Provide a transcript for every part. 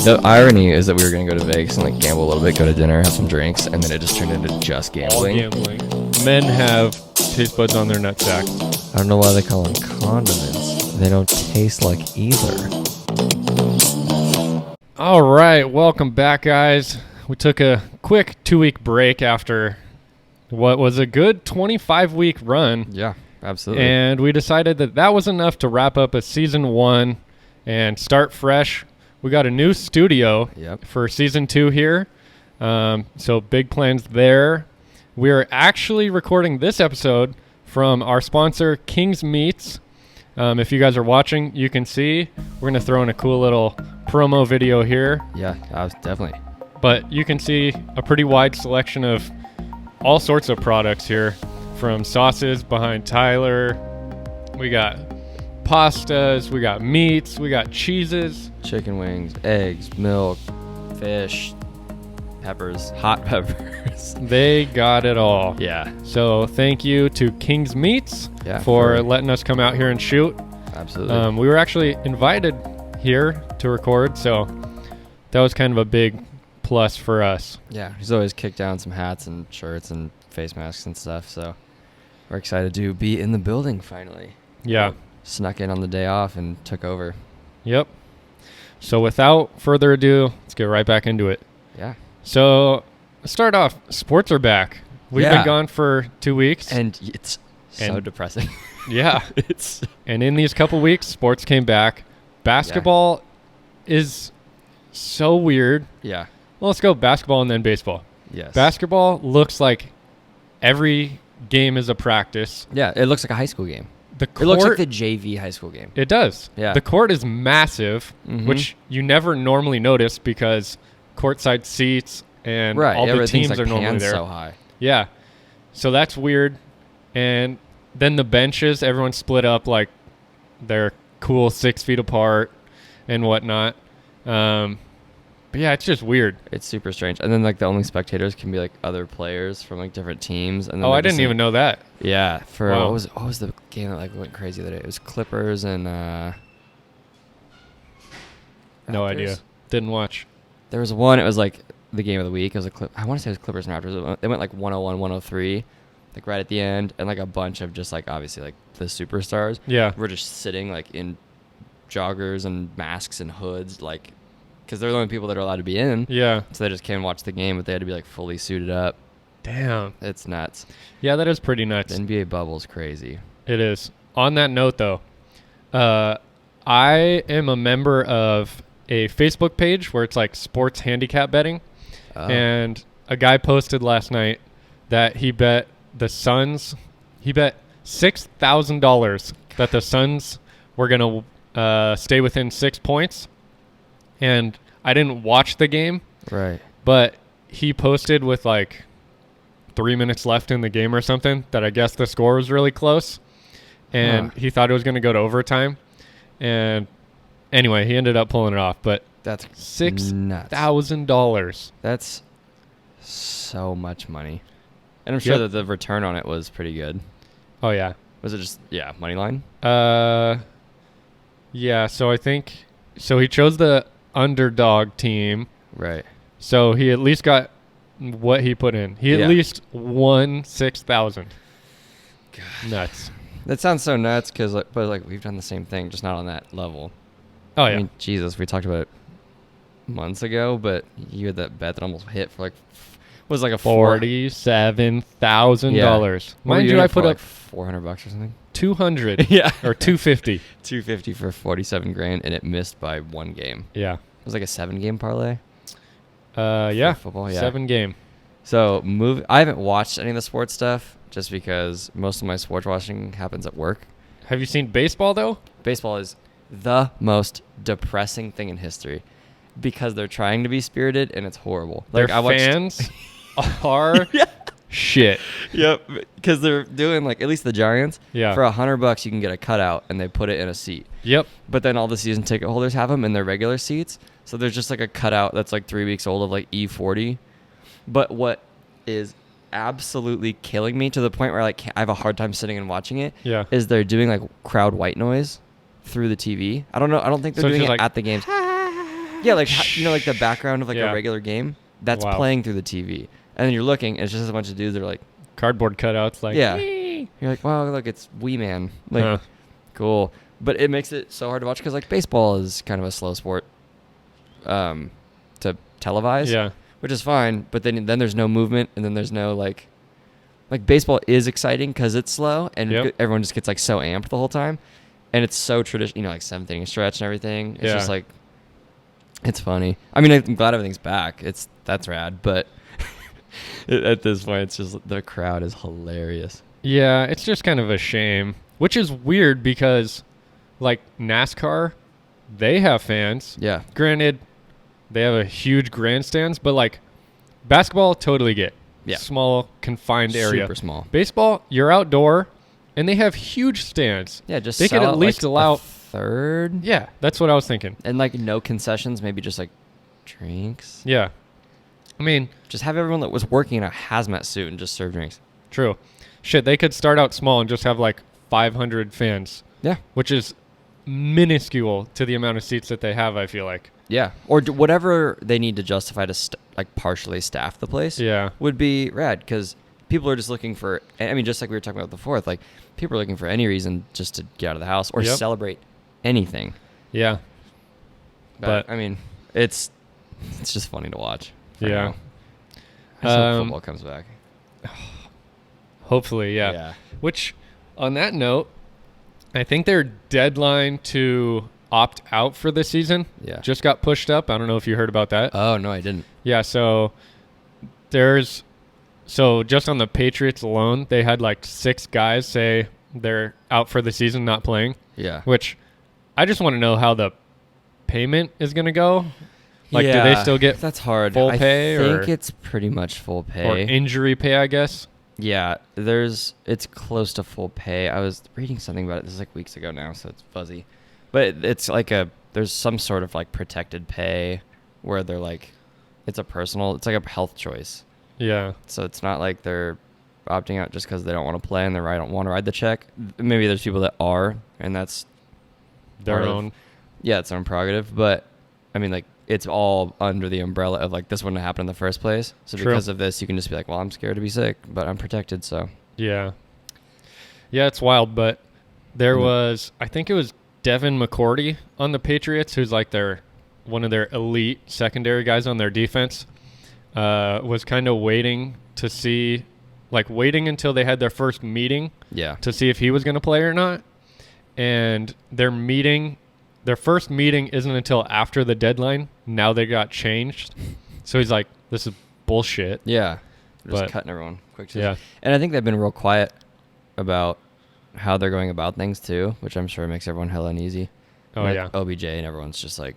The irony is that we were going to go to Vegas and like gamble a little bit, go to dinner, have some drinks, and then it just turned into just gambling. All gambling. Men have taste buds on their nutsacks. I don't know why they call them condiments. They don't taste like either. All right, welcome back, guys. We took a quick 2-week break after what was a good 25-week run. Yeah, absolutely. And we decided that that was enough to wrap up a season 1 and start fresh. We got a new studio for season 2 here. So big plans there. We're actually recording this episode from our sponsor, King's Meats. If you guys are watching, you can see. We're going to throw in a cool little promo video here. Yeah, definitely. But you can see a pretty wide selection of all sorts of products here, from sauces behind Tyler. We got pastas, we got meats, we got cheeses. Chicken wings, eggs, milk, fish, peppers, hot peppers. They got it all. Yeah. So thank you to King's Meats for letting us come out here and shoot. Absolutely. We were actually invited here to record, so that was kind of a big plus for us. Yeah, he's always kicked down some hats and shirts and face masks and stuff, so we're excited to be in the building finally. Yeah. Snuck in on the day off and took over. Yep. So without further ado, let's get right back into it. Yeah. So let's start off. Sports are back. We've been gone for 2 weeks. And it's so depressing. Yeah. And in these couple weeks, sports came back. Basketball is so weird. Yeah. Well, let's go basketball and then baseball. Yes. Basketball looks like every game is a practice. Yeah, it looks like a high school game. It looks like the JV high school game. It does. Yeah. The court is massive, which you never normally notice because courtside seats and all the teams are normally there. So high. Yeah. So that's weird. And then the benches, everyone's split up like they're cool 6 feet apart and whatnot. But yeah, it's just weird. It's super strange. And then like the only spectators can be like other players from like different teams. And then I didn't even know that. Yeah. For what was the game that like went crazy the other day? It was Clippers and no idea. Didn't watch. There was one, it was like the game of the week. It was I want to say it was Clippers and Raptors. They went like 101, 103, like right at the end, and like a bunch of just like obviously like the superstars. Yeah. Were just sitting like in joggers and masks and hoods, like because they're the only people that are allowed to be in. Yeah. So they just came and watch the game, but they had to be like fully suited up. Damn. It's nuts. Yeah, that is pretty nuts. The NBA bubble's crazy. It is. On that note, though, I am a member of a Facebook page where it's like sports handicap betting. And a guy posted last night that he bet the Suns, he bet $6,000 that the Suns were going to stay within 6 points. And I didn't watch the game. Right. But he posted with like 3 minutes left in the game or something that I guess the score was really close. And he thought it was going to go to overtime. And anyway, he ended up pulling it off. But that's $6,000. That's so much money. And I'm sure that the return on it was pretty good. Oh, yeah. Was it just, money line? Yeah, so I think... So he chose the underdog team. Right. So he at least got what he put in. He at least won $6,000. Nuts. That sounds so nuts because, but we've done the same thing, just not on that level. Oh, yeah. I mean, Jesus, we talked about it months ago, but you had that bet that almost hit for was like a $47,000. Mind you, I put up $400 or something. 200 or 250. 250 for 47 grand, and it missed by one game. Yeah. It was like a 7-game parlay. Football, 7 game. So I haven't watched any of the sports stuff just because most of my sports watching happens at work. Have you seen baseball though? Baseball is the most depressing thing in history because they're trying to be spirited and it's horrible. Their fans are shit. Yep, because they're doing at least the Giants. Yeah. For $100 you can get a cutout and they put it in a seat. Yep. But then all the season ticket holders have them in their regular seats. So there's just a cutout that's 3 weeks old of E40. But what is absolutely killing me to the point where I have a hard time sitting and watching it is they're doing crowd white noise through the TV. I don't know. I don't think they're doing it at the games. Yeah, like like the background of like Yeah. a regular game that's Wow. playing through the TV, and then you're looking, and it's just a bunch of dudes that are like, Cardboard cutouts, like yeah. "Wee." You're like, wow, look, it's Wee Man, like Huh. cool, but it makes it so hard to watch because like baseball is kind of a slow sport, to televise, Yeah. which is fine, but then there's no movement, and then there's no like baseball is exciting because it's slow, and Yep. everyone just gets like so amped the whole time, and it's so traditional, like seventh inning stretch and everything. It's just Yeah. like, it's funny. I mean, I'm glad everything's back. That's rad, but at this point, it's just the crowd is hilarious. Yeah, it's just kind of a shame, which is weird because, like NASCAR, they have fans. Yeah, Granted, they have a huge grandstands, but like basketball, totally get. Yeah. Small, confined area. super small. Baseball, you're outdoor, and they have huge stands. Yeah, just They could sell at it, least like, allow. a third. Yeah, that's what I was thinking. And like no concessions, maybe just like drinks. Yeah. I mean, Just have everyone that was working in a hazmat suit and just serve drinks. true. Shit, they could start out small and just have like 500 fans, Yeah. which is minuscule to the amount of seats that they have, I feel like. Yeah. Or whatever they need to justify to like partially staff the place. Yeah. Would be rad because people are just looking for. I mean, just like we were talking about the fourth, like people are looking for any reason just to get out of the house or Yep. celebrate anything. Yeah. But But- I mean, it's just funny to watch. for Yeah. now. I just hope Um, football comes back. Hopefully, yeah. Which, on that note, I think their deadline to opt out for this season Yeah. just got pushed up. I don't know if you heard about that. Oh no, I didn't. Yeah, so just on the Patriots alone, they had like 6 guys say they're out for the season, not playing, Yeah. which I just want to know how the payment is going to go. Like, do they still get That's hard. full pay I think or- it's pretty much full pay. or injury pay, I guess? Yeah, it's close to full pay. I was reading something about it. This is like weeks ago now, so it's fuzzy. But it's like there's some sort of like protected pay where they're like, it's like a health choice. Yeah. So it's not like they're opting out just because they don't want to play and they don't want to ride the check. Maybe there's people that are, and that's Their part of- own. yeah, it's their own prerogative. But I mean, like, it's all under the umbrella of like this wouldn't have happened in the first place. So True. because of this, you can just be like, well, I'm scared to be sick, but I'm protected. So Yeah. Yeah, it's wild, but there Mhm. was, I think it was Devin McCourty on the Patriots, who's like one of their elite secondary guys on their defense, was kind of waiting until they had their first meeting yeah, to see if he was going to play or not. And their first meeting isn't until after the deadline. Now they got changed. So he's like, this is bullshit. yeah, just But- cutting everyone quick. Yeah. And I think they've been real quiet about how they're going about things too, which I'm sure makes everyone hella uneasy. Oh, Like, yeah. OBJ and everyone's just like,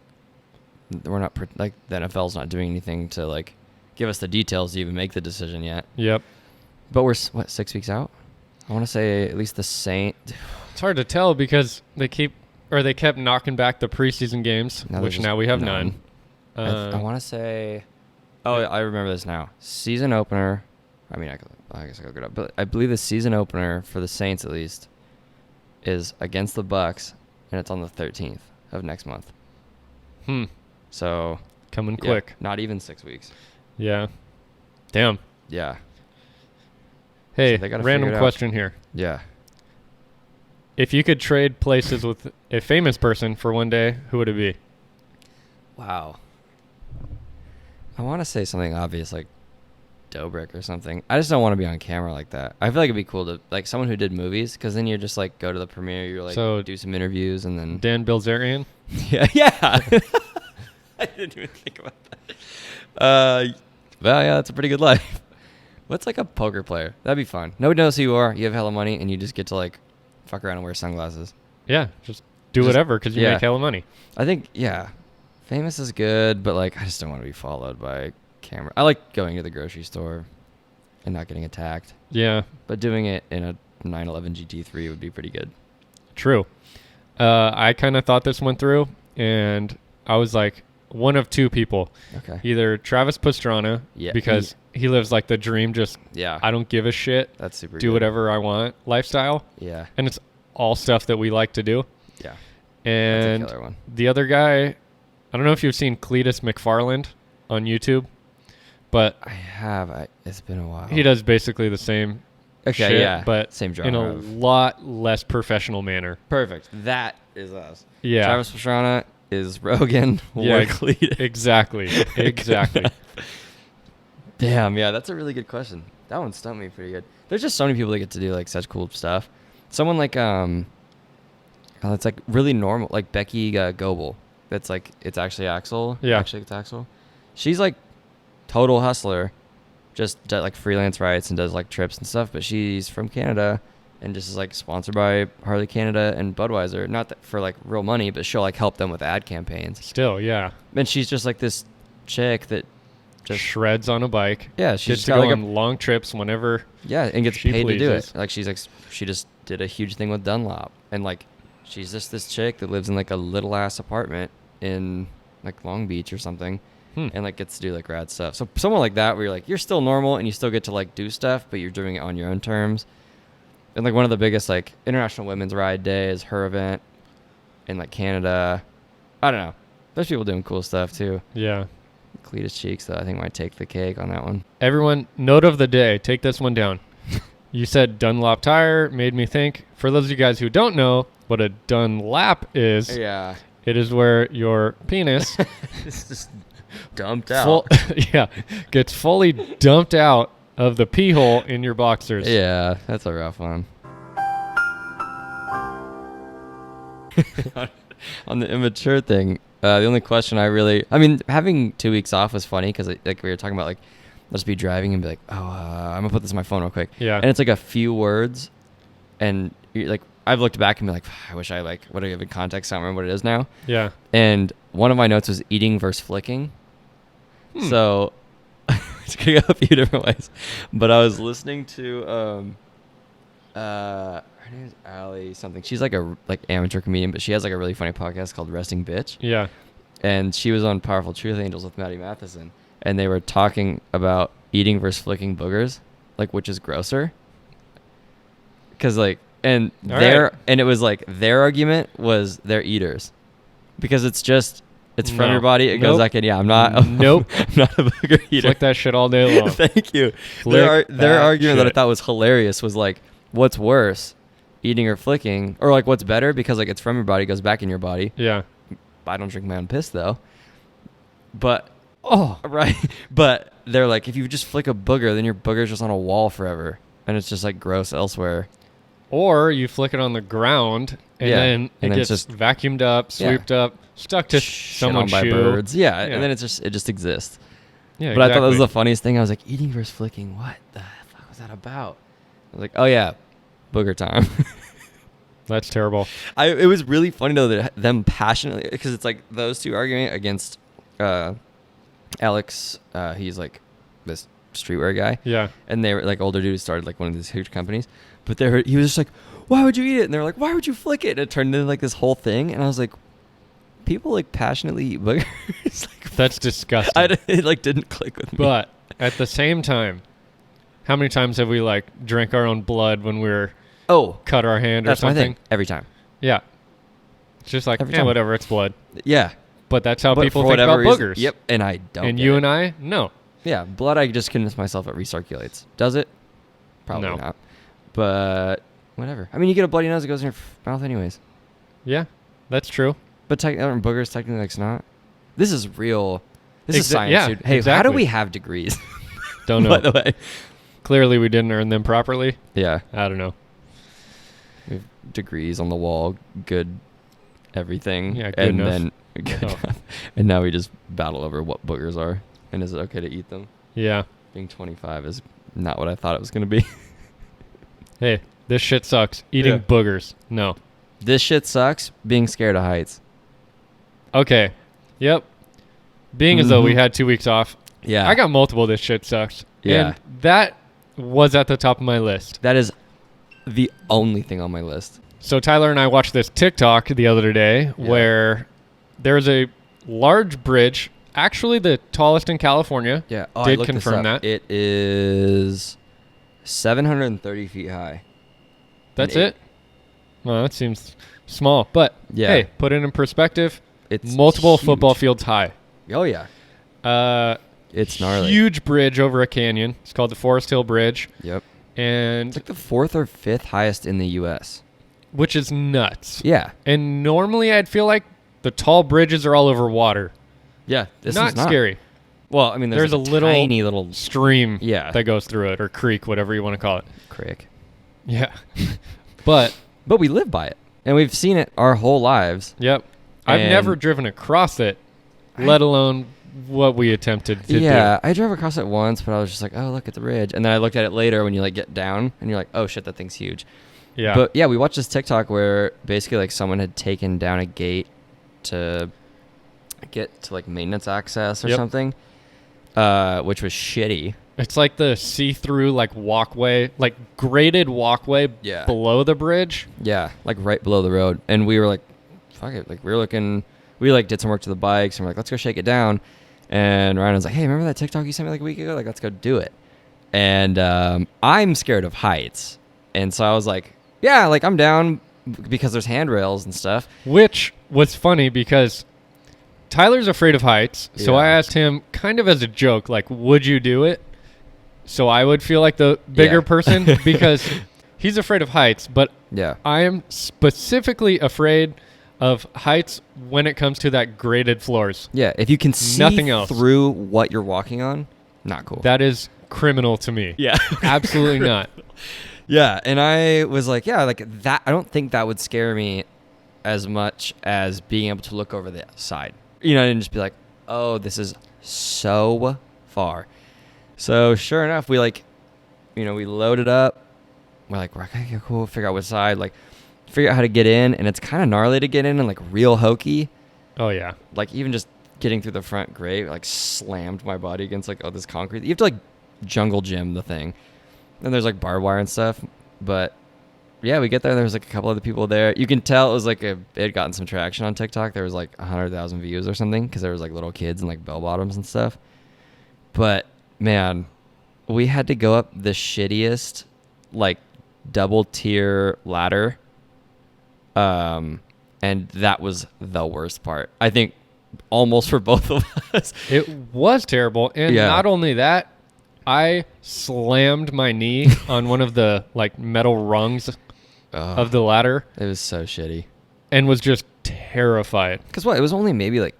we're not like the NFL's not doing anything to like give us the details to even make the decision yet. Yep. But we're 6 weeks out. I want to say at least the Saint. It's hard to tell because they kept knocking back the preseason games, Now which there's now we have none. I want to say. Oh, I remember this now. Season opener. I mean, I guess I could look it up, but I believe the season opener for the Saints at least is against the Bucks, and it's on the 13th of next month. So Coming yeah, quick. not even 6 weeks. Yeah. Damn. Yeah, Hey, they gotta random figure it out. question here. yeah. If you could trade places with a famous person for one day, who would it be? Wow. I want to say something obvious like Dobrik or something. I just don't want to be on camera like that. I feel like it'd be cool to like someone who did movies, because then you just like go to the premiere, you like So- do some interviews, and then Dan Bilzerian? yeah. I didn't even think about that. Well, yeah, that's a pretty good life. What's like a poker player? That'd be fun. Nobody knows who you are. You have hella money, and you just get to like fuck around and wear sunglasses. Yeah, just do Just- whatever because you yeah. make hella money. I think, yeah, famous is good, but like I just don't want to be followed by camera. I like going to the grocery store and not getting attacked, Yeah, but doing it in a 911 GT3 would be pretty good. true. I kind of thought this went through, and I was like one of two people. Okay. Either Travis Pastrana, Yeah, because he lives like the dream, just Yeah. I don't give a shit, That's super do good. whatever I want lifestyle. Yeah. And it's all stuff that we like to do. Yeah. And That's a killer one. the other guy, I don't know if you've seen Cletus McFarland on YouTube, but I have. It's been a while. he does basically the same Okay, shit, yeah. but Same in genre a of- lot less professional manner. Perfect. That is us. Yeah. Travis Pastrana is Rogan. Yeah, We're Cletus. Exactly. Exactly. Damn, yeah, that's a really good question. That one stumped me pretty good. There's just so many people that get to do like such cool stuff. Someone like it's like really normal, like Becky Goebel. That's like it's actually Axel. Yeah. Actually, it's Axel. She's like total hustler, just does like freelance writes and does like trips and stuff. But she's from Canada and just is like sponsored by Harley Canada and Budweiser. Not that for like real money, but she'll like help them with ad campaigns. Still, yeah. And she's just like this chick that just Shreds on a bike. yeah, she's Gets to got go like on long trips whenever. yeah, and gets she paid to do pleases. it. Like she's like she just did a huge thing with Dunlop, and like she's just this chick that lives in like a little ass apartment in like Long Beach or something, and like gets to do like rad stuff. So someone like that where you're like you're still normal and you still get to like do stuff, but you're doing it on your own terms. And like one of the biggest like International Women's Ride Day is her event in like Canada. I don't know. There's people doing cool stuff too. Yeah. Cletus Cheeks though I think might take the cake on that one. Everyone, note of the day. Take this one down. You said Dunlop tire, made me think. For those of you guys who don't know what a Dunlap is, Yeah. it is where your penis It's just dumped out. yeah, gets fully dumped out of the pee hole in your boxers. Yeah, that's a rough one. On the immature thing, the only question I mean, having 2 weeks off was funny because like we were talking about, like, I'll just be driving and be like, oh, I'm gonna put this in my phone real quick. Yeah. And it's like a few words, and you're like, I've looked back and be like, I wish I like would have given context. I don't remember what it is now. Yeah. And one of my notes was eating versus flicking. So it's gonna go a few different ways. But I was listening to her name is Allie something. She's like a amateur comedian, but she has like a really funny podcast called Resting Bitch. Yeah. And she was on Powerful Truth Angels with Maddie Matheson, and they were talking about eating versus flicking boogers, like which is grosser. Cause like and All their right. and it was like their argument was they're eaters, because it's from No. your body. It Nope. goes back in. Yeah, I'm not. Nope. I'm not a booger eater. Flick that shit all day long. Thank you. Flick Their that argument that I shit. thought was hilarious was like, what's worse, eating or flicking, or like what's better because like it's from your body, goes back in your body. Yeah. I don't drink my own piss though. But right. But they're like, if you just flick a booger, then your booger's just on a wall forever, and it's just like gross elsewhere. Or you flick it on the ground, and Yeah. then it And then gets it's just- vacuumed up, swooped up, stuck to Shit on someone's by shoe. birds. Yeah, Yeah. and then it just exists. Yeah, But I thought that was the exactly. funniest thing. I was like, eating versus flicking. What the fuck was that about? I was like, oh yeah, booger time. That's terrible. It was really funny though that them passionately, because it's like those two arguing against Alex. He's like this streetwear guy. Yeah. And they were like older dudes, started like one of these huge companies. But he was just like, why would you eat it? And they were like, why would you flick it? And it turned into like this whole thing. And I was like, people like passionately eat boogers. Like, That's disgusting. it like didn't click with me. But at the same time, how many times have we like drank our own blood when we were cut our hand or that's my something? thing. Every time. Yeah. It's just like, Every yeah, time. whatever, it's blood. Yeah. But that's how But people for think about whatever reason- boogers. Yep. And I don't. And get you it. and I, no. Yeah, blood, I just convinced myself it recirculates. Does it? Probably No. not. But whatever. I mean, you get a bloody nose, it goes in your mouth anyways. Yeah, that's true. But boogers technically like snot. This is real. This is science, yeah, dude. Hey, how do exactly. we have degrees? Don't know. By the way. Clearly, we didn't earn them properly. Yeah. I don't know. We have degrees on the wall, good everything. Yeah, good and enough. then good Oh. enough. And now we just battle over what boogers are. And is it okay to eat them? Yeah. Being 25 is not what I thought it was going to be. Hey, this shit sucks. Eating Yeah. boogers. No. This shit sucks. Being scared of heights. Okay. Yep. Being as though we Mhm. had 2 weeks off, Yeah. I got multiple this shit sucks. Yeah. And that was at the top of my list. That is the only thing on my list. So Tyler and I watched this TikTok the other day where there's a large bridge, actually the tallest in California. Yeah. Did confirm that. It is 730 feet high. That's And it? Well, that seems small. But Yeah. hey, put it in perspective. it's multiple huge. football fields high. Oh yeah, it's gnarly. Huge bridge over a canyon. It's called the Forest Hill Bridge. Yep. And It's like the 4th or 5th highest in the U.S. which is nuts. Yeah. And normally I'd feel like the tall bridges are all over water. Yeah. This Not is not scary. Well, I mean, there's a little tiny little stream Yeah. that goes through it, or creek, whatever you want to call it. crick. Yeah. But But we live by it. And we've seen it our whole lives. yep. I've And- never driven across it, let alone what we attempted to Yeah, do. I drove across it once, but I was just like, oh, look at the ridge. And then I looked at it later when you like get down and you're like, oh shit, that thing's huge. Yeah. But yeah, we watched this TikTok where basically like someone had taken down a gate to get to like maintenance access or Yep. something, which was shitty. It's like the see-through like walkway, like graded walkway Yeah. below the bridge. Yeah, like right below the road. And we were like, fuck it. Like we were looking, we like did some work to the bikes and we're like, let's go shake it down. And Ryan was like, hey, remember that TikTok you sent me like a week ago? Like, let's go do it. And I'm scared of heights. And so I was like, yeah, like I'm down because there's handrails and stuff. Which was funny because Tyler's afraid of heights. So Yeah. I asked him kind of as a joke, like, would you do it? So I would feel like the bigger Yeah. person because he's afraid of heights. But Yeah. I am specifically afraid of heights when it comes to that graded floors. Yeah. If you can see Nothing else. through what you're walking on, not cool. That is criminal to me. yeah. Absolutely not. Yeah. And I was like, yeah, like that. I don't think that would scare me as much as being able to look over the side, and just be like, oh, this is so far. So sure enough, we we loaded up. We're like, okay, cool. Figure out which side, figure out how to get in. And it's kind of gnarly to get in and like real hokey. Oh, yeah. Like even just getting through the front grate, like slammed my body against this concrete. You have to like jungle gym the thing. And there's like barbed wire and stuff. But yeah, we get there. There was like a couple other people there. You can tell it was like it had gotten some traction on TikTok. There was like 100,000 views or something because there was like little kids and like bell bottoms and stuff. But man, we had to go up the shittiest like double tier ladder. And that was the worst part. I think almost for both of us. It was terrible. And Yeah. not only that, I slammed my knee on one of the like metal rungs of the ladder It was so shitty. and was just terrified. Because what? It was only maybe like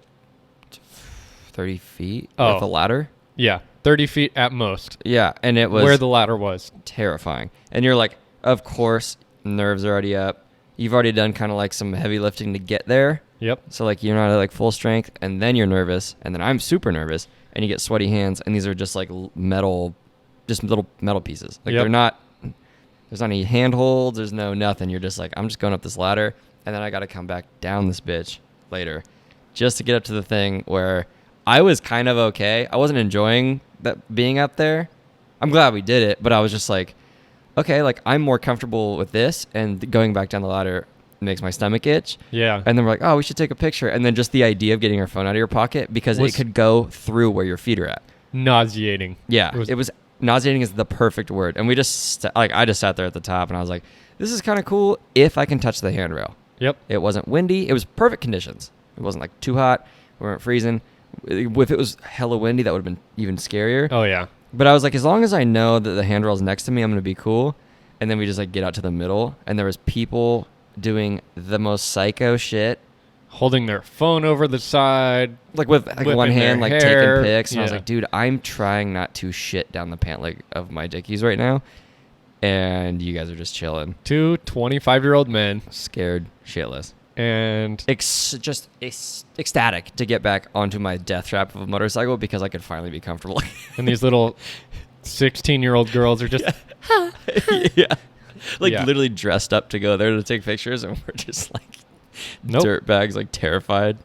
30 feet Oh. with a ladder. Yeah, 30 feet at most, Yeah, and it was where the ladder was. terrifying. And you're like, of course, nerves are already up. You've already done kind of like some heavy lifting to get there. Yep. So like you're not at like full strength, and then you're nervous, and then I'm super nervous, and you get sweaty hands, and these are just like metal, just little metal pieces. Like Yep. they're not. There's not any handholds. There's no nothing. You're just like, I'm just going up this ladder, and then I got to come back down this bitch later, just to get up to the thing where I was kind of okay. I wasn't enjoying that being up there. I'm glad we did it, but I was just like, okay, like I'm more comfortable with this, and going back down the ladder makes my stomach itch. Yeah. And then we're like, oh, we should take a picture. And then just the idea of getting your phone out of your pocket because Was- it could go through where your feet are at. Nauseating. Yeah, It it was- was nauseating is the perfect word. And we just I just sat there at the top and I was like, this is kind of cool if I can touch the handrail. Yep. It wasn't windy. It was perfect conditions. It wasn't like too hot. We weren't freezing. If it was hella windy, that would have been even scarier. Oh, yeah. But I was like, as long as I know that the handrail is next to me, I'm gonna be cool. And then we just like get out to the middle, and there was people doing the most psycho shit, Holding their phone over the side. like with like Whipping one hand, their like hair. taking pics. And I was Yeah. like, dude, I'm trying not to shit down the pant leg of my dickies right now, and you guys are just chilling, Two 25-year-old men. scared shitless, And just ecstatic to get back onto my death trap of a motorcycle because I could finally be comfortable. and these little 16-year-old girls are just Yeah. Like Yeah. literally dressed up to go there to take pictures, and we're just like Nope. dirt bags, like terrified.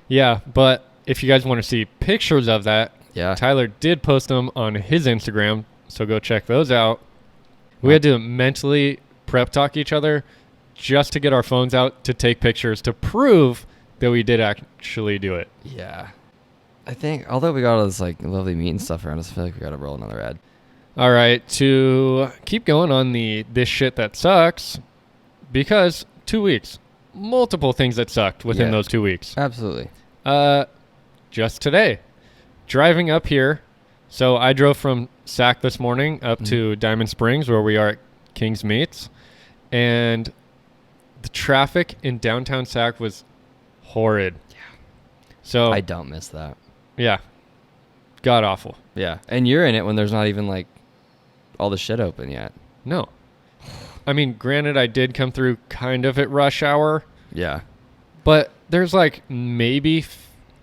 Yeah, but if you guys want to see pictures of that, Yeah. Tyler did post them on his Instagram, so go check those out. We had to mentally prep talk each other just to get our phones out to take pictures to prove that we did actually do it. Yeah. I think, although we got all this like lovely meat and stuff around us, I feel like we got to roll another ad. All right, to keep going on the this shit that sucks, because 2 weeks. multiple things that sucked within Yeah. those 2 weeks. Absolutely. Just today, driving up here. So I drove from Sac this morning up to Diamond Springs, where we are at King's Meats, and the traffic in downtown Sac was horrid. Yeah. So I don't miss that. yeah, god awful. Yeah. And you're in it when there's not even like all the shit open yet. No, I mean, granted, I did come through kind of at rush hour, Yeah. but there's like maybe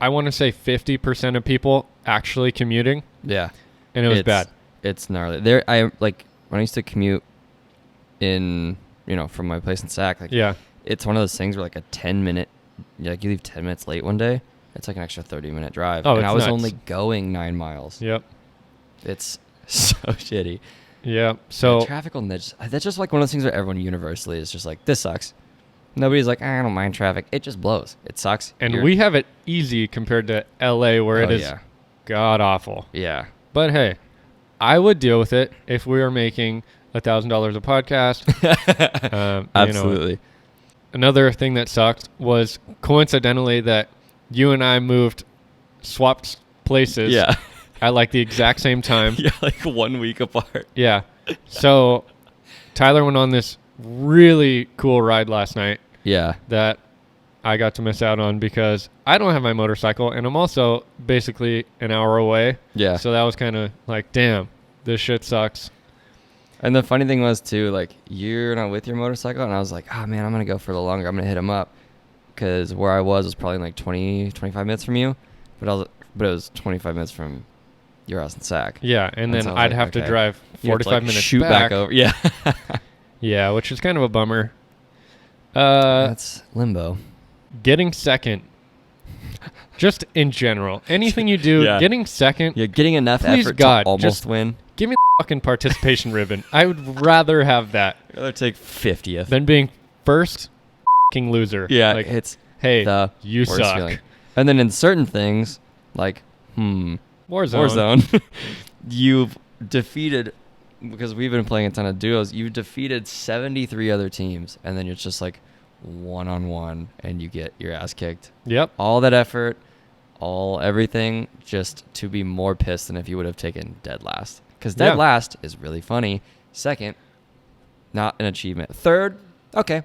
I want to say 50% of people actually commuting, Yeah. and it was bad. It's gnarly. There, I like when I used to commute in, from my place in Sac. Like, Yeah. it's one of those things where like a 10-minute, like you leave 10 minutes late one day, it's like an extra 30-minute drive. Oh, and it's I was nuts. only going 9 miles. Yep. It's so shitty. Yeah. So The traffic on that's just like one of those things where everyone universally is just like, this sucks. Nobody's like, I don't mind traffic. It just blows. It sucks. and we have it easy compared to LA, where it is Yeah. god awful. Yeah. But hey, I would deal with it if we were making $1,000 a podcast. Absolutely. Another thing that sucked was coincidentally that you and I swapped places Yeah. at like the exact same time. Yeah, like 1 week apart. Yeah. So Tyler went on this really cool ride last night Yeah. that I got to miss out on because I don't have my motorcycle, and I'm also basically an hour away. Yeah. So that was kind of like, damn, this shit sucks. And the funny thing was too, like, you're not with your motorcycle, and I was like, oh man, I'm gonna go for a little longer. I'm gonna hit him up, because where I was probably like 25 minutes from you, but it was 25 minutes from your house in Sac. Yeah, and then so I was I'd like, have to okay. drive You have to, 45 like, minutes shoot back over. Yeah. Yeah, which is kind of a bummer. That's limbo. Getting second, just in general, anything you do, Yeah. getting second, You're getting enough Please, effort God, to almost just- win. give me the fucking participation ribbon. I would rather have that I'd rather take 50th. than being first fucking loser. Yeah, Like, it's hey, the you worst suck. feeling. And then in certain things, like, Warzone, you've defeated, because we've been playing a ton of duos, you've defeated 73 other teams, and then it's just like one-on-one, and you get your ass kicked. Yep. All that effort, everything, just to be more pissed than if you would have taken dead last. Because dead Yeah. last is really funny. Second, not an achievement. Third, okay,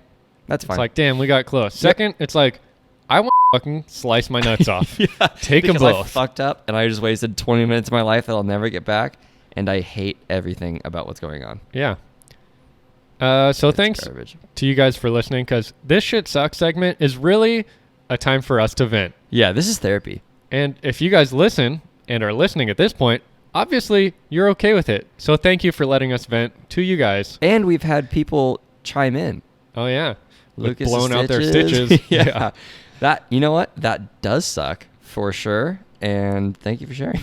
that's It's fine. like, damn, we got close. Second, it's like, I want to fucking slice my nuts off. Yeah, Take them because I both. fucked up, and I just wasted 20 minutes of my life that I'll never get back, and I hate everything about what's going on. Yeah. So It's thanks garbage. to you guys for listening, because this shit sucks segment is really a time for us to vent. Yeah, this is therapy. And if you guys listen and are listening at this point, obviously you're okay with it. So thank you for letting us vent to you guys. And we've had people chime in. Oh yeah, with Lucas's blown out their stitches. Yeah. That, you know what? That does suck for sure. And thank you for sharing.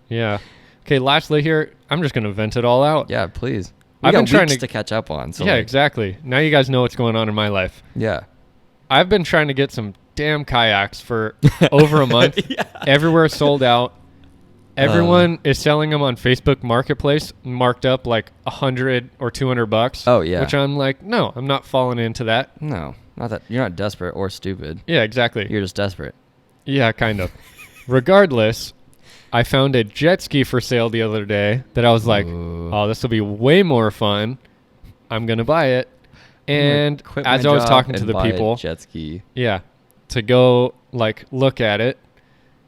Yeah. Okay. Lastly, here I'm just gonna vent it all out. Yeah, please. We I've got been trying weeks to- to catch up on. So yeah. like, Exactly. Now you guys know what's going on in my life. Yeah. I've been trying to get some damn kayaks for over a month. Yeah. Everywhere sold out. Everyone is selling them on Facebook Marketplace, marked up like $100 or $200. Oh, yeah. Which I'm like, no, I'm not falling into that. No, not that. You're not desperate or stupid. Yeah, exactly. You're just desperate. Yeah, kind of. Regardless, I found a jet ski for sale the other day that I was like, Ooh. oh, this will be way more fun. I'm going to buy it. And Quit as my I was job talking to and the buy a people, jet ski. yeah, to go like look at it,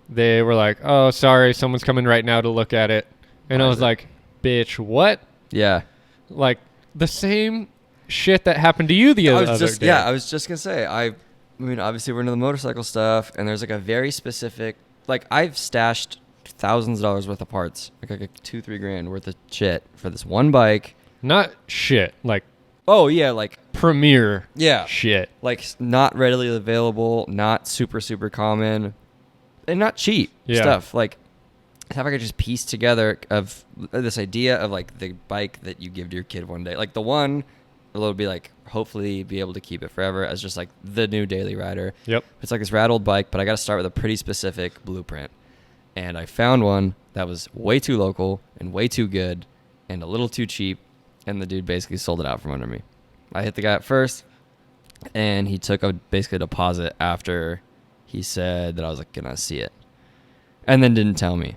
they were like, oh, sorry, someone's coming right now to look at it. And I Why was is it? like, bitch, what? Yeah. Like the same shit that happened to you the other day. Yeah, I was just gonna say. I mean, obviously we're into the motorcycle stuff, and there's like a very specific. Like, I've stashed thousands of dollars worth of parts, like a 2-3 grand worth of shit for this one bike. Not shit, like Oh yeah, like premier yeah, shit. like not readily available, not super common, and not cheap Yeah. stuff. Like, how I could just piece together of this idea of like the bike that you give to your kid one day. Like the one will be like, hopefully be able to keep it forever as just like the new daily rider. Yep. It's like this rad old bike, but I got to start with a pretty specific blueprint. And I found one that was way too local and way too good and a little too cheap. And the dude basically sold it out from under me. I hit the guy up first. and he took basically a deposit after he said that I was like gonna see it, and then didn't tell me.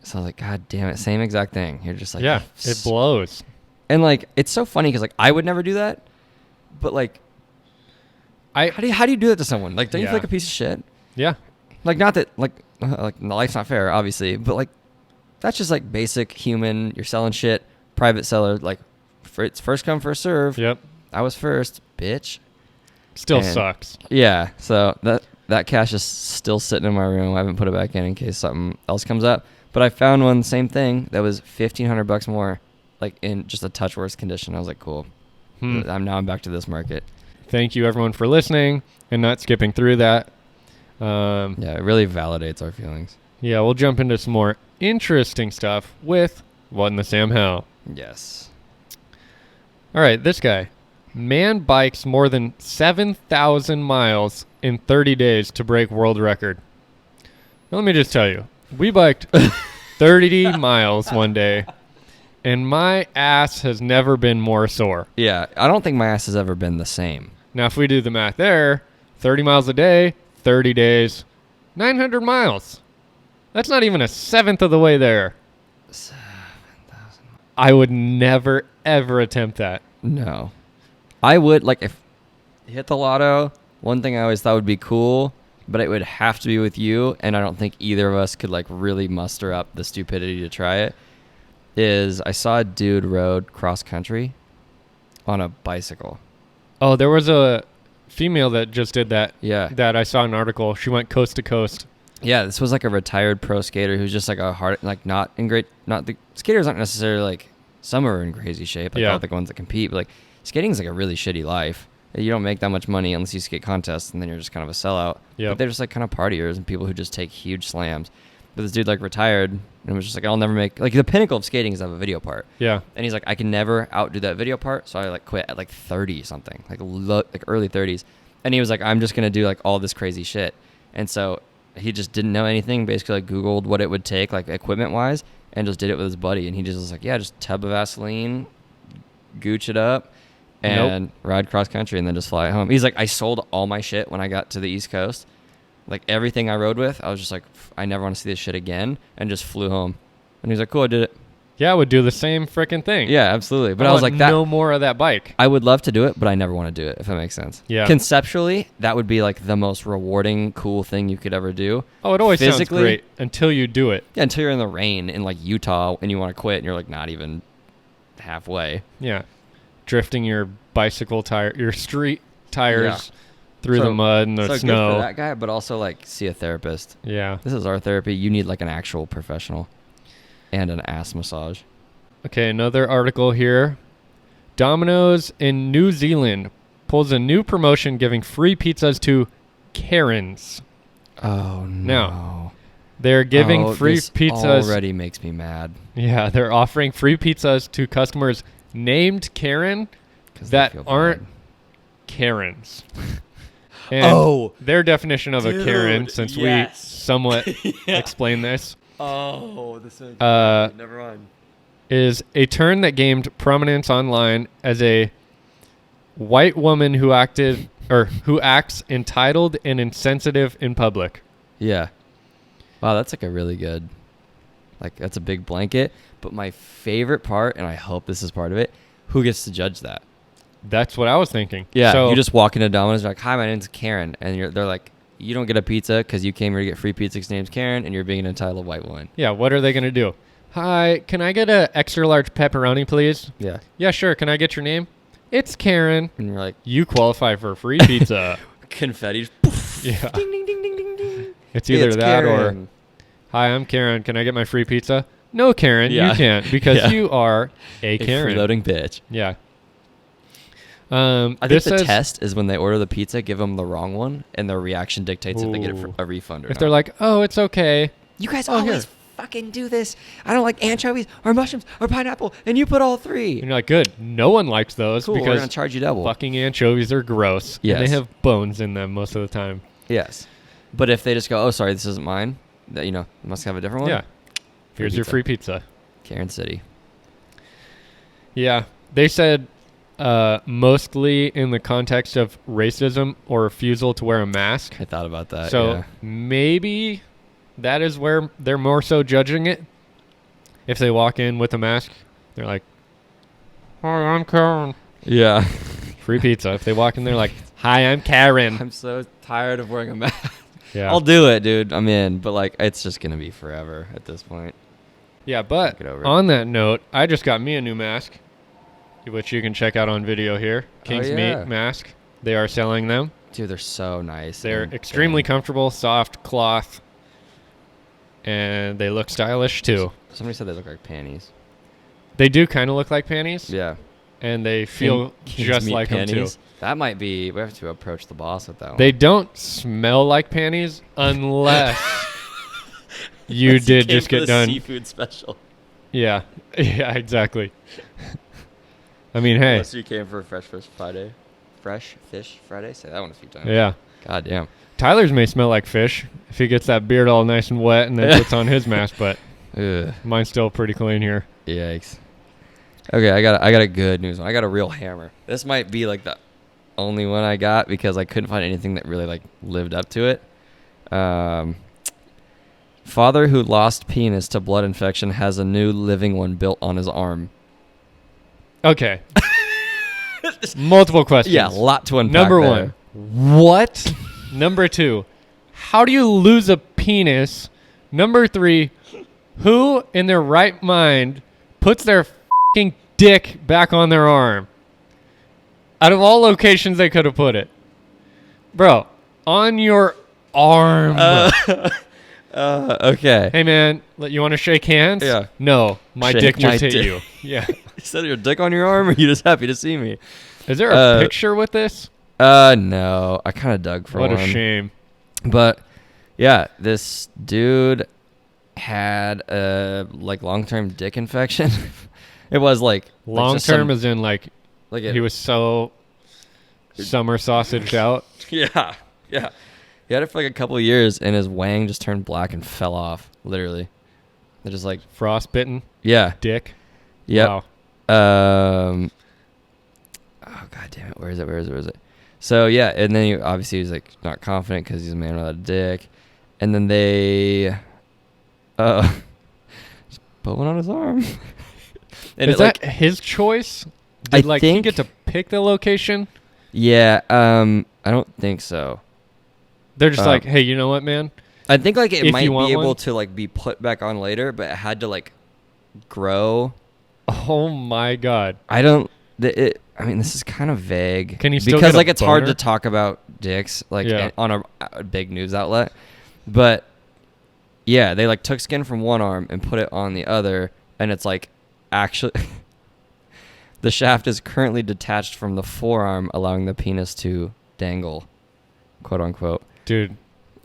So I was like, God damn it, same exact thing. You're just like, yeah, it blows. And like, it's so funny because like I would never do that, but like, how do you do that to someone? Like, don't you feel like a piece of shit? Yeah. Like, not that like life's not fair, obviously, but like that's just like basic human. You're selling shit, private seller. Like, it's first come first serve. Yep. I was first, bitch. Still And sucks. Yeah. So that cash is still sitting in my room. I haven't put it back in case something else comes up. But I found one, same thing, that was $1,500 more, like in just a touch worse condition. I was like, cool. I'm back to this market. Thank you, everyone, for listening and not skipping through that. Yeah, it really validates our feelings. Yeah, we'll jump into some more interesting stuff with What in the Sam Hell. Yes. All right, this guy. Man bikes more than 7,000 miles in 30 days to break world record. Now, let me just tell you. We biked 30 miles one day, and my ass has never been more sore. Yeah, I don't think my ass has ever been the same. Now, if we do the math there, 30 miles a day, 30 days, 900 miles. That's not even a seventh of the way there. 7,000. I would never, ever attempt that. No. I would, like, if you hit the lotto, one thing I always thought would be cool, but it would have to be with you, and I don't think either of us could, like, really muster up the stupidity to try it, is I saw a dude rode cross-country on a bicycle. Oh, there was a female that just did that. Yeah. That I saw an article. She went coast to coast. Yeah, this was, like, a retired pro skater who's just, like, the skaters aren't necessarily, like, some are in crazy shape, like, all the ones that compete, but, like, skating's, like, a really shitty life. You don't make that much money unless you skate contests, and then you're just kind of a sellout. Yep. But they're just like kind of partiers and people who just take huge slams. But this dude like retired and was just like, I'll never make, like, the pinnacle of skating is to have a video part. Yeah. And he's like, I can never outdo that video part, so I like quit at like 30 something, like early 30s. And he was like, I'm just gonna do like all this crazy shit. And so he just didn't know anything. Basically, like Googled what it would take, like equipment wise, and just did it with his buddy. And he just was like, yeah, just tub of Vaseline, gooch it up. And ride cross country and then just fly home. He's like, I sold all my shit when I got to the East Coast. Like everything I rode with, I was just like, I never want to see this shit again, and just flew home. And he's like, cool, I did it. Yeah, I would do the same freaking thing. Yeah, absolutely. But I was like, no more of that bike. I would love to do it, but I never want to do it, if that makes sense. Yeah. Conceptually, that would be like the most rewarding, cool thing you could ever do. Oh, it always sounds great until you do it. Yeah, until you're in the rain in like Utah and you want to quit and you're like not even halfway. Yeah. Drifting your bicycle tire, your street tires through the mud and the snow. Good for that guy, but also like see a therapist. Yeah. This is our therapy. You need like an actual professional and an ass massage. Okay, another article here. Domino's in New Zealand pulls a new promotion giving free pizzas to Karens. Oh no. Now, they're giving free this pizzas. Already makes me mad. Yeah, they're offering free pizzas to customers named Karen that aren't Karens. And their definition of a Karen, since we somewhat explained this, this is never mind. Is a term that gained prominence online as a white woman who acts entitled and insensitive in public. Yeah. Wow, that's like a really good, like that's a big blanket. But my favorite part, and I hope this is part of it, who gets to judge that? That's what I was thinking. Yeah, so, you just walk into Domino's, you're like, hi, my name's Karen. And they're like, you don't get a pizza because you came here to get free pizza because your name's Karen and you're being an entitled white woman. Yeah, what are they going to do? Hi, can I get an extra large pepperoni, please? Yeah. Yeah, sure. Can I get your name? It's Karen. And you're like, you qualify for free pizza. confetti. Yeah. Ding, ding, ding, ding, ding, ding. It's either it's that Karen. or, hi, I'm Karen. Can I get my free pizza? No, Karen, you can't because you are a Karen. Freeloading bitch. Yeah. I think the test is when they order the pizza, give them the wrong one, and their reaction dictates if they get a refund or not. If they're like, oh, it's okay. You guys always fucking do this. I don't like anchovies or mushrooms or pineapple, and you put all three. And you're like, good. No one likes those Cool, we're because gonna charge you double. fucking anchovies are gross. Yes. And they have bones in them most of the time. Yes. But if they just go, oh, sorry, this isn't mine, that you must have a different one. Yeah. Here's your free pizza. Karen City. Yeah. They said mostly in the context of racism or refusal to wear a mask. I thought about that. So yeah. maybe that is where they're more so judging it. If they walk in with a mask, they're like, "Hi, I'm Karen." Yeah. Free pizza. If they walk in, they're like, "Hi, I'm Karen." I'm so tired of wearing a mask. Yeah. I'll do it, dude. I'm in. But, like, it's just going to be forever at this point. Yeah, but Get over it. on that note, I just got me a new mask, which you can check out on video here. King's yeah. Meat mask. They are selling them. Dude, they're so nice. They're and extremely thin. comfortable, soft cloth, and they look stylish too. Somebody said they look like panties. They do kind of look like panties, Yeah. and they feel King's just Meat like them too. panties. That might be. We have to approach the boss with that one. They don't smell like panties unless you Unless did came just for get the done. seafood special. Yeah, yeah, exactly. I mean, hey, Unless you came for Fresh Fish Friday. Fresh Fish Friday? Say that one a few times. yeah. God damn. Tyler's may smell like fish if he gets that beard all nice and wet and then puts on his mask, but Ugh. mine's still pretty clean here. Yikes. Okay, I got a good news one. I got a real hammer. This might be like the only one I got because I couldn't find anything that really like lived up to it. Father who lost penis to blood infection has a new living one built on his arm. Okay. Multiple questions. Yeah, a lot to unpack. Number there. one, what? Number two, how do you lose a penis? Number three, who in their right mind puts their fucking dick back on their arm? Out of all locations they could have put it. Bro, on your arm. Okay. Hey, man, you want to shake hands? Yeah. No, my Shake dick my just hit dick. you. Yeah. Is that your dick on your arm, or are you just happy to see me? Is there a picture with this? No. I kind of dug for What one. a shame. But yeah, this dude had a like long-term dick infection. It was like Long just term some- as in like he was so summer sausaged out. yeah, yeah. He had it for like a couple of years, and his wang just turned black and fell off. Literally, it just like Frostbitten yeah, dick. yep. Wow. Oh god damn it! Where is it? So yeah, and then obviously he's like not confident because he's a man without a dick, and then they, just put one on his arm. And Is that his choice? Did I he think- get to pick the location? Yeah, I don't think so. They're just like, hey, you know what, man? I think like it If might you want be able one- to like be put back on later, but it had to like grow. Oh my god. I don't. I mean, this is kind of vague. Can you still because get a like it's hard boner? to talk about dicks like Yeah. on a big news outlet, but yeah, they like took skin from one arm and put it on the other, and it's like actually the shaft is currently detached from the forearm, allowing the penis to dangle, quote unquote. Dude,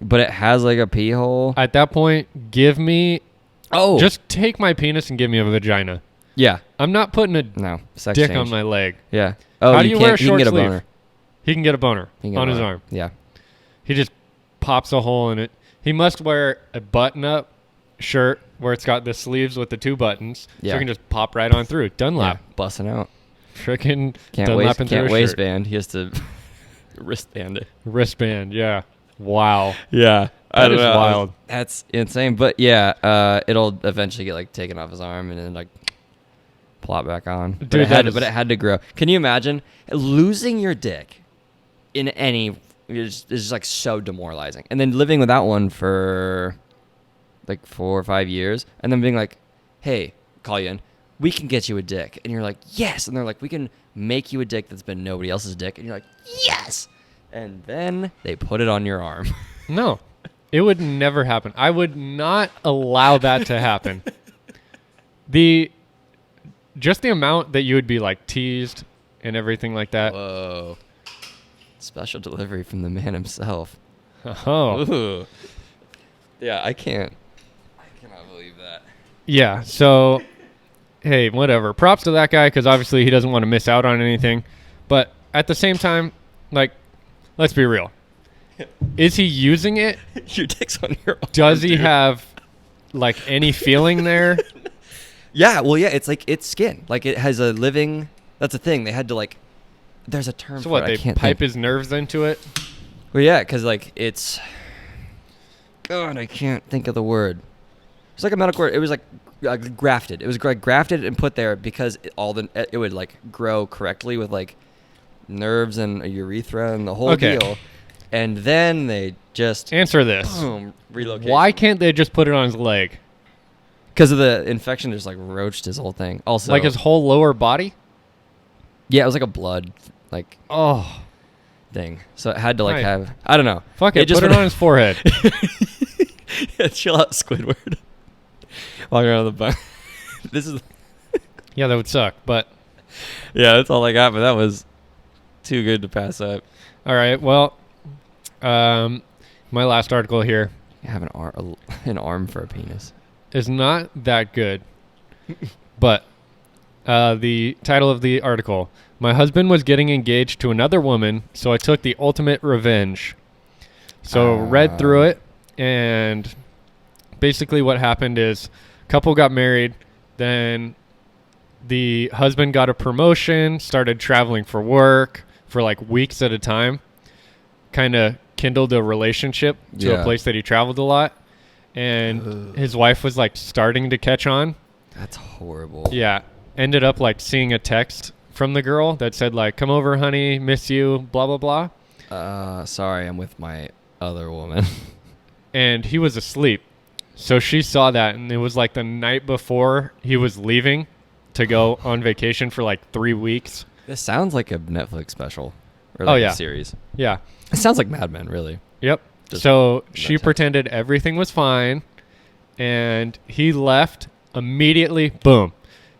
But it has like a pee hole. at that point, give me Oh, just take my penis and give me a vagina. yeah. I'm not putting a No, sex dick change. on my leg. Yeah. Oh, How do you wear a You can short get a sleeve? boner. He can get a boner You can get on a his boner. arm. Yeah. He just pops a hole in it. He must wear a button-up shirt where it's got the sleeves with the two buttons, so Yeah. he can just pop right on through. Dunlap. Yeah, busting out. Freaking Can't Dunlapping through a shirt. waistband. He has to wristband it. Wristband, yeah. Wow. Yeah, That is wild. That's insane. But yeah, it'll eventually get like taken off his arm and then like plop back on. But Dude, it had that but is- it had to grow. Can you imagine losing your dick in any? It's just like so demoralizing. And then living without one for like 4 or 5 years, and then being like, "Hey, call you in. We can get you a dick," and you're like, "Yes," and they're like, "We can make you a dick that's been nobody else's dick," and you're like, "Yes," and then they put it on your arm. No. It would never happen. I would not allow that to happen. Just the amount that you would be like teased and everything like that. Whoa. Special delivery from the man himself. Oh. Ooh. Yeah, I cannot believe that. Yeah, so hey, whatever. Props to that guy because obviously he doesn't want to miss out on anything. But at the same time, like, let's be real. Is he using it? Your dick's on your arm. Does he dude. have like any feeling there? Yeah, well, yeah, it's like it's skin. Like it has a living That's the thing. They had to like. There's a term So for what? it. They I can't pipe think. his nerves into it. Well, yeah, because like it's. God, I can't think of the word. It's like a medical word. It was like grafted. It was like grafted and put there because it would like grow correctly with like nerves and a urethra and the whole Okay. deal. And then they just Answer this. boom, relocation. Why can't they just put it on his leg? Because of the infection, just like roached his whole thing. Also, Like his whole lower body? yeah, it was like a blood like Oh, thing. So it had to like Right. have I don't know. fuck it. just Put it on his forehead. Yeah, chill out, Squidward. Walking around the bus. This is Yeah, that would suck. But yeah, that's all I got. But that was too good to pass up. all right. Well, my last article here You have an arm for a penis. is not that good. But the title of the article: My husband was getting engaged to another woman, so I took the ultimate revenge. So read through it, and basically what happened is couple got married, then the husband got a promotion, started traveling for work for like weeks at a time, kind of kindled a relationship to a place that he traveled a lot, and his wife was like starting to catch on. That's horrible. Yeah, ended up like seeing a text from the girl that said like, "Come over, honey, miss you, blah blah blah." Sorry, I'm with my other woman. And he was asleep. So she saw that, and it was like the night before he was leaving to go on vacation for like 3 weeks. This sounds like a Netflix special or Oh, like yeah. a series. Yeah. It sounds like Mad Men, really. Yep. Just So that she text. pretended everything was fine, and he left immediately. Boom.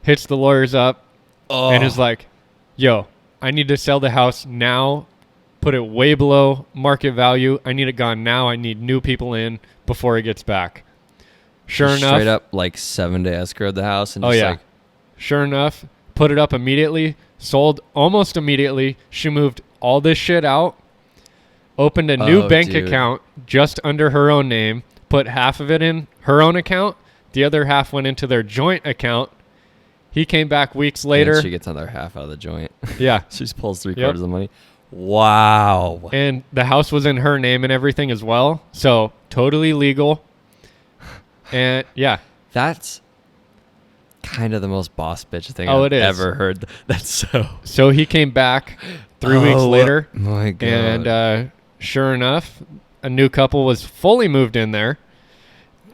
Hits the lawyers up and is like, yo, I need to sell the house now. Put it way below market value. I need it gone now. I need new people in before he gets back. Sure Just enough. straight up like 7-day escrowed the house and Oh, just yeah. like Sure enough, put it up immediately, sold almost immediately. She moved all this shit out, opened a new bank dude. account just under her own name, put half of it in her own account, the other half went into their joint account. He came back weeks later. and she gets another half out of the joint. Yeah. She just pulls 3/4 Yep. of the money. Wow. And the house was in her name and everything as well. So totally legal. And yeah. That's kind of the most boss bitch thing Oh, I've it is. ever heard. That's so. So he came back 3 weeks later. My God. And sure enough, a new couple was fully moved in there.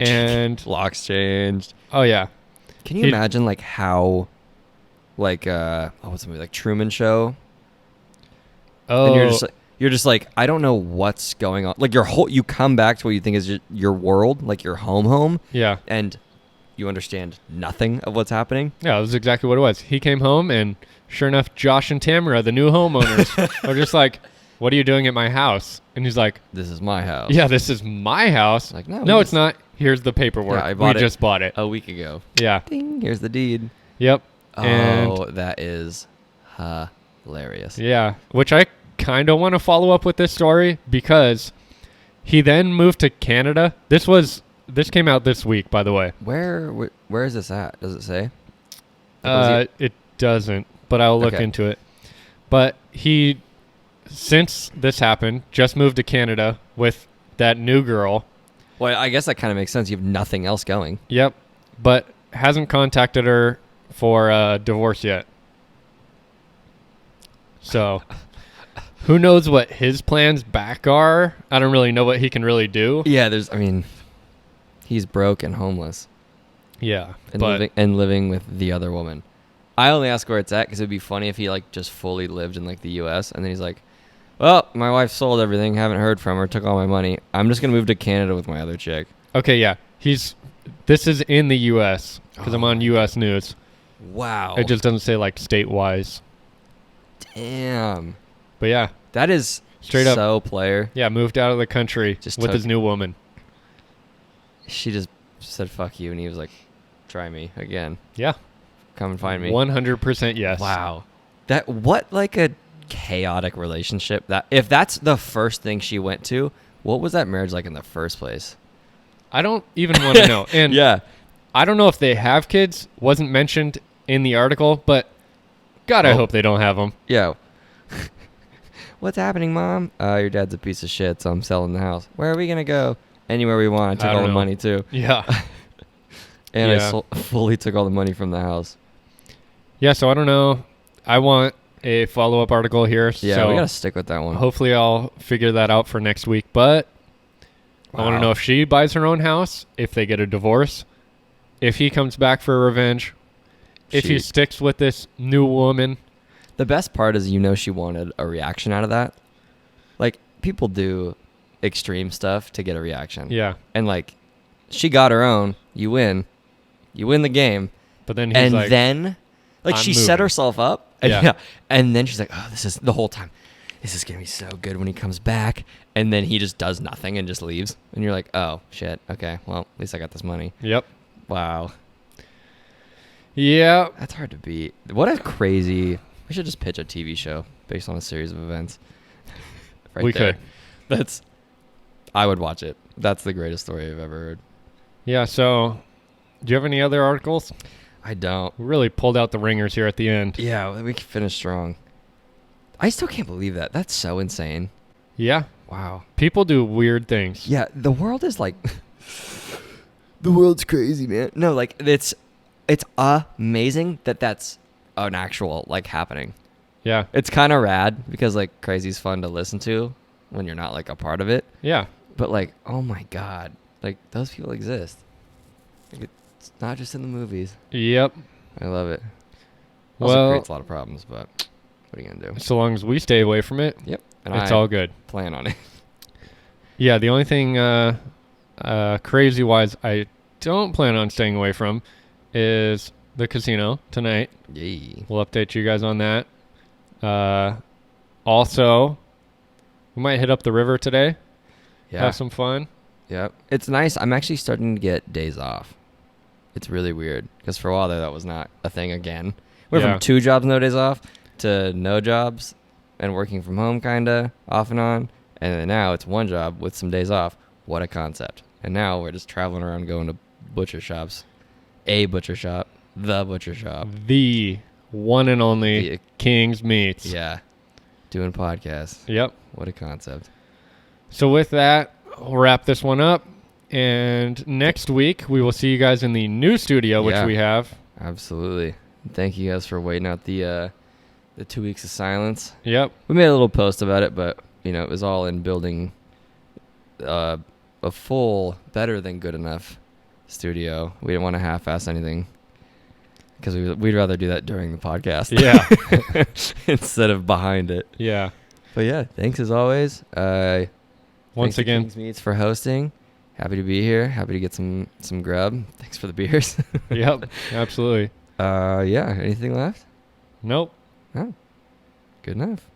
And locks changed. oh yeah. Can you imagine like how, like what's the movie, like Truman Show? Oh, And you're just like I don't know what's going on. Like you come back to what you think is your world, like your home, yeah. and you understand nothing of what's happening. Yeah, that was exactly what it was. He came home, and sure enough, Josh and Tamara, the new homeowners, are just like, "What are you doing at my house?" And he's like, This is my house. "Yeah, this is my house." Like, no, no, we it's not. Here's the paperwork. Yeah, I bought we it. just bought it. A week ago. Yeah. Ding. Here's the deed. Yep. Oh, And that is hilarious. yeah, which I kind of want to follow up with this story because he then moved to Canada. This came out this week, by the way. Where is this at? Does it say? Like, It doesn't, but I'll look Okay. into it. But he, since this happened, just moved to Canada with that new girl. well, I guess that kind of makes sense. You have nothing else going. Yep. But hasn't contacted her for divorce yet. So, who knows what his plans back are? I don't really know what he can really do. Yeah, he's broke and homeless Yeah. and But living with the other woman. I only ask where it's at because it'd be funny if he like just fully lived in like the U.S. and then he's like, well, my wife sold everything, haven't heard from her, took all my money. I'm just gonna move to Canada with my other chick. okay, yeah. This is in the U.S. because I'm on U.S. News. Wow. It just doesn't say like state-wise. Damn. But yeah. That is Straight up. so player. Yeah, moved out of the country Just with took- his new woman. She just said fuck you, and he was like, try me again. Yeah. Come and find me. 100% yes. Wow. What like a chaotic relationship. That if that's the first thing she went to, what was that marriage like in the first place? I don't even want to know. And yeah. I don't know if they have kids. Wasn't mentioned in the article, but God, I Oh. hope they don't have them. Yeah. What's happening, Mom? Your dad's a piece of shit, so I'm selling the house. Where are we gonna go? Anywhere we want. I I took all don't the know. money too, Yeah. and Yeah. I fully took all the money from the house. Yeah, so I don't know. I want a follow-up article here. Yeah, so we gotta stick with that one. hopefully I'll figure that out for next week. But I want to Wow. know if she buys her own house, if they get a divorce, if he comes back for revenge, if he She- sticks with this new woman. The best part is, she wanted a reaction out of that. Like, people do extreme stuff to get a reaction. Yeah. And, like, she got her own. You win. You win the game. But then he's And like, then, like, "I'm she set moving." herself up. And, Yeah. And then she's like, oh, this is the whole time. This is going to be so good when he comes back. And then he just does nothing and just leaves. And you're like, oh, shit. Okay. Well, at least I got this money. yep. Wow. Yeah. That's hard to beat. What a crazy... We should just pitch a TV show based on a series of events. Right We there. could. That's... I would watch it. That's the greatest story I've ever heard. Yeah, so do you have any other articles? I don't. We really pulled out the ringers here at the end. Yeah, we can finish strong. I still can't believe that. That's so insane. Yeah. Wow. People do weird things. Yeah, the world is like... the world's crazy, man. No, like, it's amazing that that's an actual, like, happening. Yeah. It's kind of rad because, like, crazy's fun to listen to when you're not, like, a part of it. Yeah. But, like, oh my God. Like, those people exist. Like, it's not just in the movies. Yep. I love it. Also Well, creates a lot of problems, but what are you going to do? so long as we stay away from it, Yep. And it's I all good. plan on it. Yeah, the only thing crazy-wise I don't plan on staying away from is the casino tonight. Yay. We'll update you guys on that. Also, we might hit up the river today. Yeah. Have some fun. Yep. It's nice. I'm actually starting to get days off. It's really weird because for a while there, that was not a thing again. Went Yeah. from 2 jobs, no days off, to no jobs and working from home kind of off and on. And then now it's 1 job with some days off. What a concept. And now we're just traveling around going to butcher shops. A butcher shop. The butcher shop. The one and only The- King's Meats. Yeah. Doing podcasts. Yep. What a concept. So with that, we'll wrap this one up. And next week, we will see you guys in the new studio, which Yeah. we have. Absolutely. Thank you guys for waiting out the 2 weeks of silence. Yep. We made a little post about it, but it was all in building a full, better than good enough studio. We didn't want to half-ass anything because we'd rather do that during the podcast. Yeah. Instead of behind it. Yeah. But yeah, thanks as always. Once Thanks to again, King's Meats for hosting. Happy to be here. Happy to get some grub. Thanks for the beers. yep, absolutely. Yeah. Anything left? Nope. Oh, good enough.